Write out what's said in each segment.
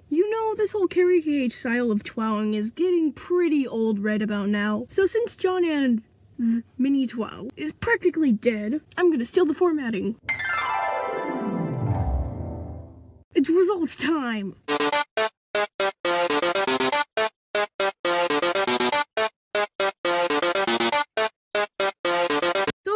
You know, this whole Carrie KH style of TWOWing is getting pretty old right about now. So since John and mini TWOW is practically dead, I'm gonna steal the formatting. It's results time!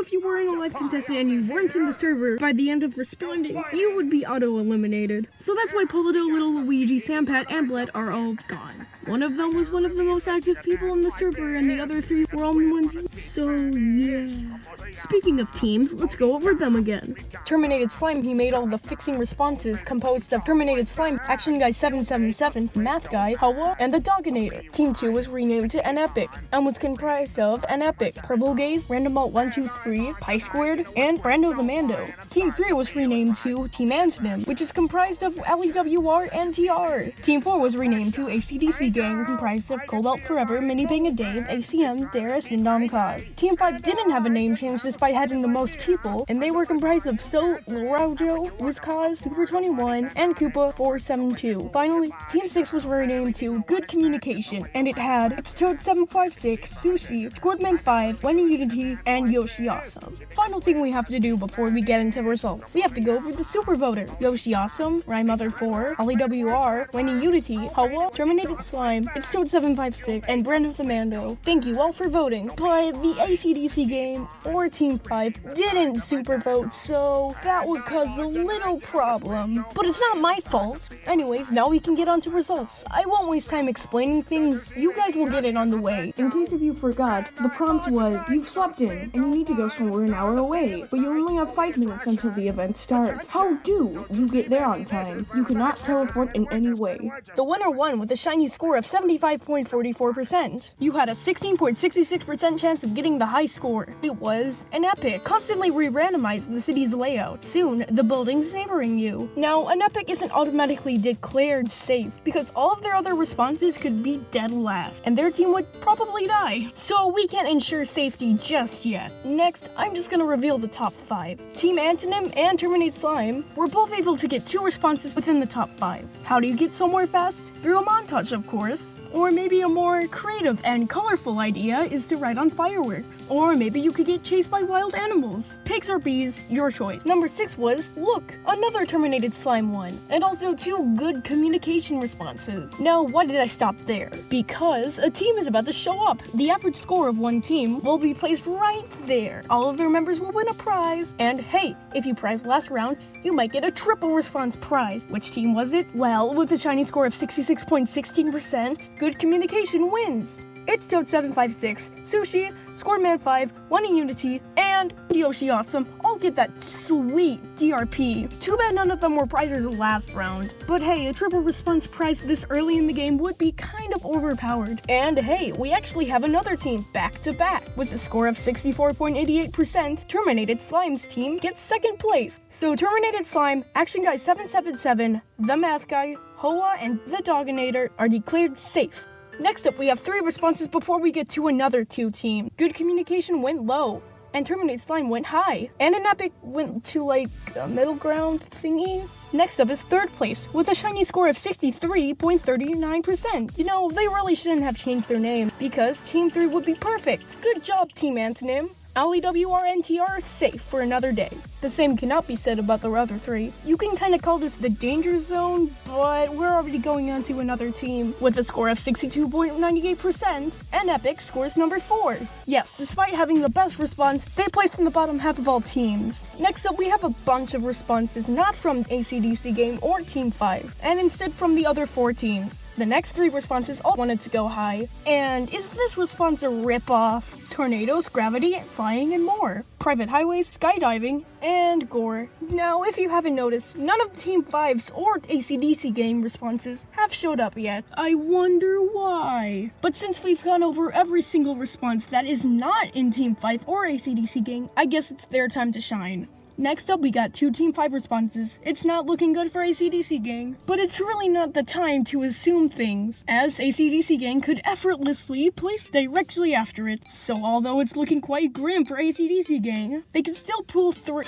If you weren't a live contestant and you weren't in the server by the end of responding, you would be auto-eliminated. So that's why Polido, Little Luigi, Sampat, and Bled are all gone. One of them was one of the most active people in the server, and the other three were all new ones. So yeah. Speaking of teams, let's go over them again. Terminated Slime, he made all the fixing responses, composed of Terminated Slime, Action Guy 777, Math Guy, Hawa, and the Doginator. Team 2 was renamed to An Epic, and was comprised of An Epic, Purple Gaze, Random Alt 123, Pi Squared, and Brando the Mando. Team 3 was renamed to Team Antonym, which is comprised of LEWR and TR. Team 4 was renamed to ACDC Gang, comprised of Cobalt Forever, Mini Bang and Dave, ACM, Darius, and Dom Cause. Team 5 didn't have a name change despite having the most people, and they were comprised of So, Raujo, Wizcause, Super 21, and Koopa 472. Finally, Team 6 was renamed to Good Communication, and it had its Toad 756, Sushi, Squidman 5, Wendy Unity, and Yoshi Awesome. Final thing we have to do before we get into results. We have to go over the super voter. Yoshi Awesome, Rymother 4, LEWR, Wendy Unity, Hawa, Terminated Slime, It's Toad 756, and Brando the Mando. Thank you all for voting, but the ACDC game, or Team 5, didn't super vote, so that would cause a little problem. But it's not my fault. Anyways, now we can get on to results. I won't waste time explaining things, you guys will get it on the way. In case if you forgot, the prompt was, you've slept in, and you need to go somewhere an hour away, but you only have 5 minutes until the event starts. How do you get there on time? You cannot teleport in any way. The winner won with a shiny score of 75.44%. You had a 16.66% chance of getting the high score. It was An Epic. Constantly re-randomized the city's layout. Soon, the buildings neighboring you. Now, An Epic isn't automatically declared safe, because all of their other responses could be dead last, and their team would probably die. So we can't ensure safety just yet. Next, I'm just gonna reveal the top 5. Team Antonym and Terminate Slime were both able to get 2 responses within the top 5. How do you get somewhere fast? Through a montage, of course. Or maybe a more creative and colorful idea is to ride on fireworks. Or maybe you could get chased by wild animals. Pigs or bees, your choice. Number 6 was, look, another Terminated Slime one, and also 2 good communication responses. Now, why did I stop there? Because a team is about to show up. The average score of one team will be placed right there. All of their members will win a prize. And hey, if you prize last round, you might get a triple response prize. Which team was it? Well, with a shiny score of 66.16%, Good Communication wins. It's Toad 756, Sushi, Squidman 5, One Unity, and Yoshi Awesome all get that sweet DRP. Too bad none of them were prizes last round. But hey, a triple response prize this early in the game would be kind of overpowered. And hey, we actually have another team back to back. With a score of 64.88%, Terminated Slime's team gets 2nd place. So Terminated Slime, Action Guy 777, The Math Guy, Hoa, and The Doginator are declared safe. Next up, we have 3 responses before we get to another 2 team. Good Communication went low, and Terminate Slime went high, and An Epic went to like a middle ground thingy. Next up is 3rd place, with a shiny score of 63.39%. You know, they really shouldn't have changed their name, because Team 3 would be perfect. Good job, Team Antonym. LEWR and TR are safe for another day. The same cannot be said about the other 3. You can kinda call this the danger zone, but we're already going on to another team. With a score of 62.98%, An Epic scores number 4. Yes, despite having the best response, they placed in the bottom half of all teams. Next up, we have a bunch of responses not from ACDC Game or Team 5, and instead from the other 4 teams. The next 3 responses all wanted to go high. And is this response a rip-off? Tornadoes, gravity, flying, and more. Private highways, skydiving, and gore. Now, if you haven't noticed, none of Team 5's or ACDC Game responses have showed up yet. I wonder why. But since we've gone over every single response that is not in Team 5 or ACDC Game, I guess it's their time to shine. Next up, we got 2 Team 5 responses. It's not looking good for ACDC Gang, but it's really not the time to assume things, as ACDC Gang could effortlessly place directly after it. So although it's looking quite grim for ACDC Gang, they can still pull through.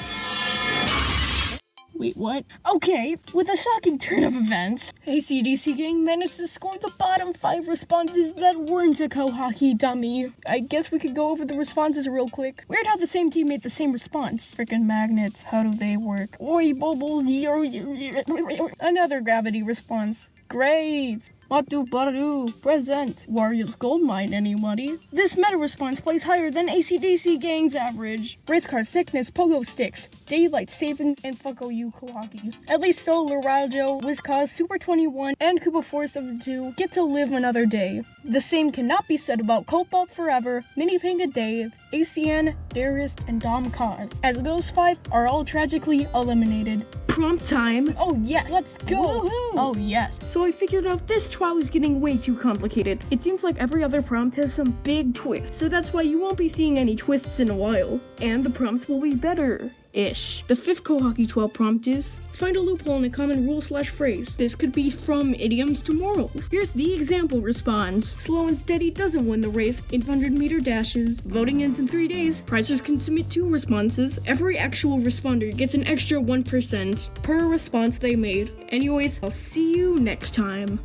Wait, what? Okay, with a shocking turn of events, AC/DC gang managed to score the bottom 5 responses that weren't a Cohaki dummy. I guess we could go over the responses real quick. Weird how the same team made the same response. Frickin' magnets, how do they work? Oi, bubbles, another gravity response. Great! Badu Badu, present. Warriors Gold Mine, anybody? This meta response plays higher than AC/DC gang's average. Race car sickness, pogo sticks, daylight saving, and fucko you, Cohaki. At least so, Larajo, Wizcause, Super 21, and Koopa 472 get to live another day. The same cannot be said about Copop Forever, Mini Panga Dave, ACN, Darius, and Dom Cause, as those 5 are all tragically eliminated. Prompt time. Oh yes, let's go. Woohoo. Oh yes. So I figured out this TWOW is getting way too complicated. It seems like every other prompt has some big twists, so that's why you won't be seeing any twists in a while. And the prompts will be better-ish. The 5th Cohaki 12 prompt is, find a loophole in a common rule/phrase. This could be from idioms to morals. Here's the example response. Slow and steady doesn't win the race. 800-meter dashes. Voting ends in 3 days. Prizes can submit 2 responses. Every actual responder gets an extra 1% per response they made. Anyways, I'll see you next time.